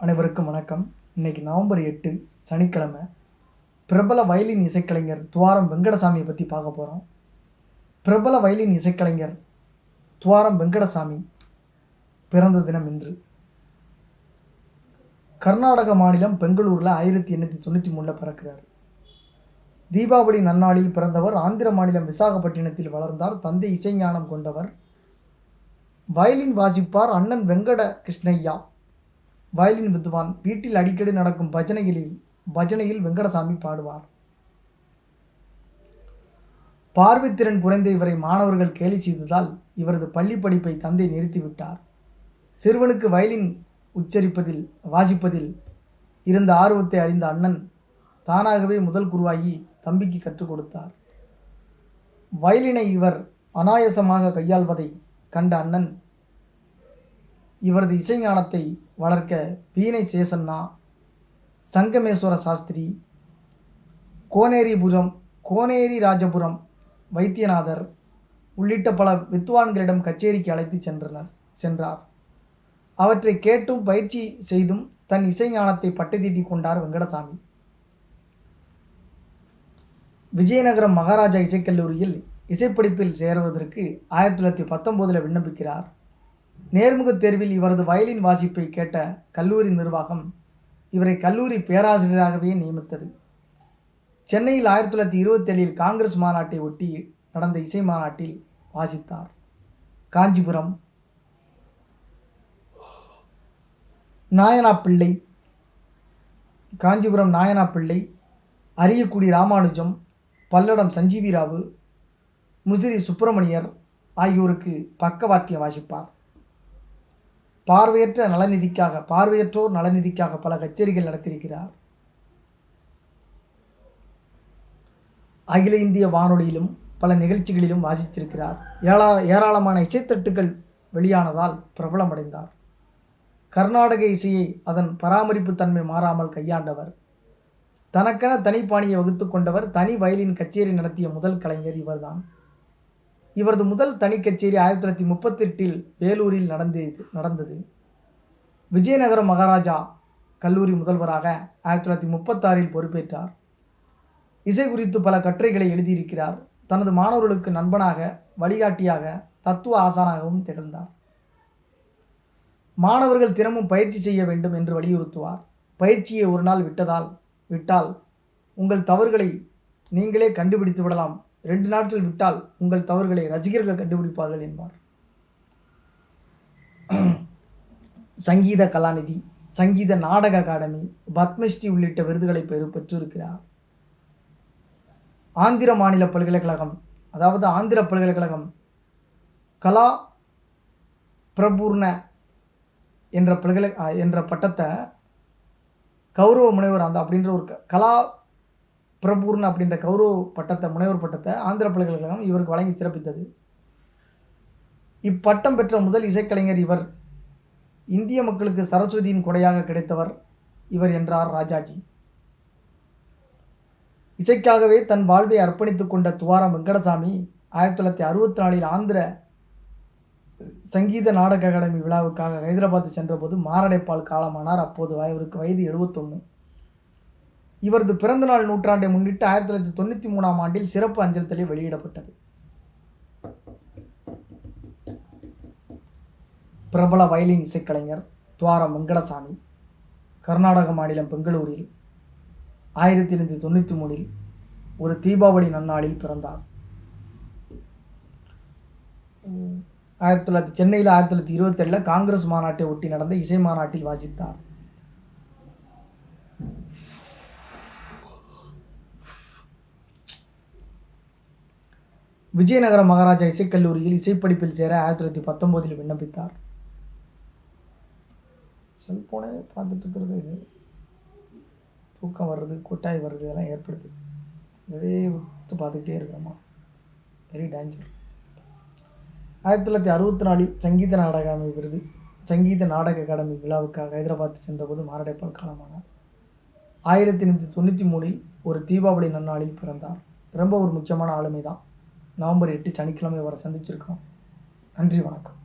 அனைவருக்கும் வணக்கம். இன்னைக்கு நவம்பர் 8 சனிக்கிழமை. பிரபல வயலின் இசைக்கலைஞர் துவாரம் வெங்கடசாமியை பற்றி பார்க்க போகிறோம். பிரபல வயலின் இசைக்கலைஞர் துவாரம் வெங்கடசாமி பிறந்த தினம் இன்று. கர்நாடக மாநிலம் பெங்களூரில் 1893 பிறக்கிறார். தீபாவளி நன்னாளில் பிறந்தவர். ஆந்திர மாநிலம் விசாகப்பட்டினத்தில் வளர்ந்தார். தந்தை இசைஞானம் கொண்டவர். வயலின் வாசிப்பார் அண்ணன் வெங்கட கிருஷ்ணய்யா. வயலின் வித்வான். வீட்டில் அடிக்கடி நடக்கும் பஜனையில் வெங்கடசாமி பாடுவார். பார்வைத்திறன் குறைந்த இவரை மாணவர்கள் கேலி செய்ததால் இவரது பள்ளி படிப்பை தந்தை நிறுத்திவிட்டார். சிறுவனுக்கு வயலின் வாசிப்பதில் இருந்த ஆர்வத்தை அறிந்த அண்ணன் தானாகவே முதல் குருவாகி தம்பிக்கு கற்றுக் கொடுத்தார். வயலினை இவர் அனாயசமாக கையாள்வதை கண்ட அண்ணன் இவரது இசைஞானத்தை வளர்க்க வீணை சேசன்னா, சங்கமேஸ்வர சாஸ்திரி, கோனேரி ராஜபுரம் வைத்தியநாதர் உள்ளிட்ட பல வித்வான்களிடம் கச்சேரிக்கு அழைத்து சென்றார். அவற்றை கேட்டும் பயிற்சி செய்தும் தன் இசைஞானத்தை பட்டை கொண்டார் வெங்கடசாமி. விஜயநகரம் மகாராஜா இசைக்கல்லூரியில் இசைப்படிப்பில் சேருவதற்கு 1919 விண்ணப்பிக்கிறார். நேர்முகத் தேர்வில் இவரது வயலின் வாசிப்பை கேட்ட கல்லூரி நிர்வாகம் இவரை கல்லூரி பேராசிரியராகவே நியமித்தது. சென்னையில் 1927 காங்கிரஸ் மாநாட்டை ஒட்டி நடந்த இசை மாநாட்டில் வாசித்தார். காஞ்சிபுரம் நாயனா பிள்ளை, அரியக்குடி ராமானுஜம், பல்லடம் சஞ்சீவிராவு, முசிறி சுப்பிரமணியர் ஆகியோருக்கு பக்கவாத்தியம் வாசிப்பார். பார்வையற்றோர் நலநிதிக்காக பல கச்சேரிகள் நடத்தியிருக்கிறார். அகில இந்திய வானொலியிலும் பல நிகழ்ச்சிகளிலும் வாசித்திருக்கிறார். ஏராளமான இசைத்தட்டுகள் வெளியானதால் பிரபலமடைந்தார். கர்நாடக இசையை அதன் பராமரிப்பு தன்மை மாறாமல் கையாண்டவர். தனக்கென தனிப்பாணியை வகுத்து கொண்டவர். தனி வயலின் கச்சேரி நடத்திய முதல் கலைஞர் இவர்தான். இவரது முதல் தனி கச்சேரி 1938 வேலூரில் நடந்தது. விஜயநகரம் மகாராஜா கல்லூரி முதல்வராக 1936 பொறுப்பேற்றார். இசை குறித்து பல கட்டுரைகளை எழுதியிருக்கிறார். தனது மாணவர்களுக்கு நண்பனாக, வழிகாட்டியாக, தத்துவ ஆசானாகவும் திகழ்ந்தார். மாணவர்கள் தினமும் பயிற்சி செய்ய வேண்டும் என்று வலியுறுத்துவார். பயிற்சியை ஒரு நாள் விட்டால் உங்கள் தவறுகளை நீங்களே கண்டுபிடித்து விடலாம். 2 நாட்கள் விட்டால் உங்கள் தவறுகளை ரசிகர்கள் கண்டுபிடிப்பார்கள் என்பார். சங்கீத கலாநிதி, சங்கீத நாடக அகாடமி, பத்மஸ்ரீ உள்ளிட்ட விருதுகளை பெற்றிருக்கிறார். ஆந்திர பல்கலைக்கழகம் கலா பிரபூர்ண என்ற பட்டத்தை கௌரவ முனைவர் அப்படின்ற ஒரு கலா பிரபூர்ண அப்படின்ற கௌரவ பட்டத்தை, முனைவர் பட்டத்தை ஆந்திர பல்கலைக்கழகம் இவருக்கு வழங்கி சிறப்பித்தது. இப்பட்டம் பெற்ற முதல் இசைக்கலைஞர் இவர். இந்திய மக்களுக்கு சரஸ்வதியின் கொடையாக கிடைத்தவர் இவர் என்றார் ராஜாஜி. இசைக்காகவே தன் வாழ்வை அர்ப்பணித்துக் கொண்ட துவாரம் வெங்கடசாமி 1964 ஆந்திர சங்கீத நாடக அகாடமி விழாவுக்காக ஹைதராபாத் சென்றபோது மாரடைப்பால் காலமானார். அப்போது அவருக்கு வயது 71. இவரது பிறந்தநாள் நூற்றாண்டை முன்னிட்டு 1993 ஆண்டில் சிறப்பு அஞ்சல் தலை வெளியிடப்பட்டது. பிரபல வயலின் இசைக்கலைஞர் துவாரம் வெங்கடசாமி கர்நாடக மாநிலம் பெங்களூரில் 1993 ஒரு தீபாவளி நன்னாளில் பிறந்தார். சென்னையில் 1927 காங்கிரஸ் மாநாட்டை ஒட்டி நடந்த இசை மாநாட்டில் வாசித்தார். விஜயநகரம் மகாராஜா இசைக்கல்லூரியில் இசைப்படிப்பில் சேர 1919 விண்ணப்பித்தார். செல்போனே பார்த்துட்டு இருக்கிறது, தூக்கம் வர்றது, கொட்டாய் வர்றது, இதெல்லாம் ஏற்படுது. இதே விட்டு பார்த்துக்கிட்டே இருக்கிறோமா, வெரி டேஞ்சர். 1964 சங்கீத நாடக அகாடமி விழாவுக்காக ஹைதராபாத் சென்றபோது மாரடைப்பால் காலமானார். 1993 ஒரு தீபாவளி நன்னாளில் பிறந்தார். ரொம்ப ஒரு முக்கியமான ஆளுமை தான். நவம்பர் 8 சனிக்கிழமை வரை சந்திச்சிருக்கோம். நன்றி, வணக்கம்.